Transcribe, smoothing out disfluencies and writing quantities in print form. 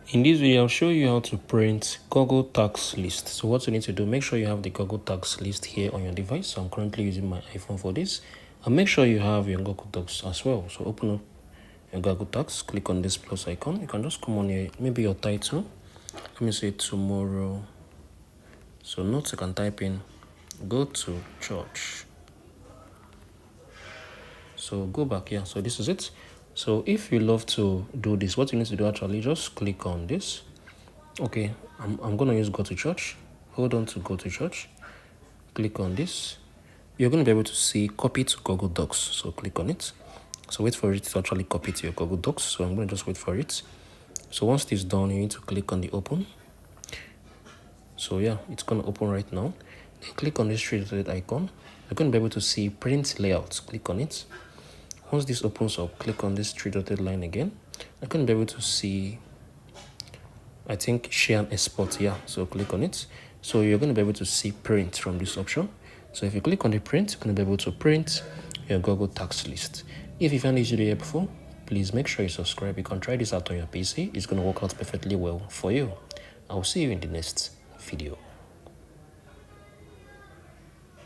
In this video, I'll show you how to print Google Tax List. So what you need to do, make sure you have the Google Tax List here on your device. So I'm currently using my iPhone for this. And make sure you have your Google Docs as well. So open up your Google Docs, click on this plus icon. You can just come on here, maybe your title. Let me say tomorrow. So notes you can type in, go to church. So go back here. So this is it. So if you love to do this, what you need to do actually, just click on this. Okay, I'm going to use go to church. Hold on to go to church. Click on this. You're going to be able to see copy to Google Docs. So click on it. So wait for it to actually copy to your Google Docs. So I'm going to just wait for it. So once this is done, you need to click on the open. So yeah, it's going to open right now. Then click on this three-dotted icon. You're going to be able to see print layout. Click on it. Once this opens up, click on this three-dotted line again. You're going to be able to see, I think, share and export. Yeah, so click on it. So you're going to be able to see print from this option. So if you click on the print, you're going to be able to print your Google Tax List. If you found this video helpful, please make sure you subscribe. You can try this out on your PC. It's going to work out perfectly well for you. I'll see you in the next video.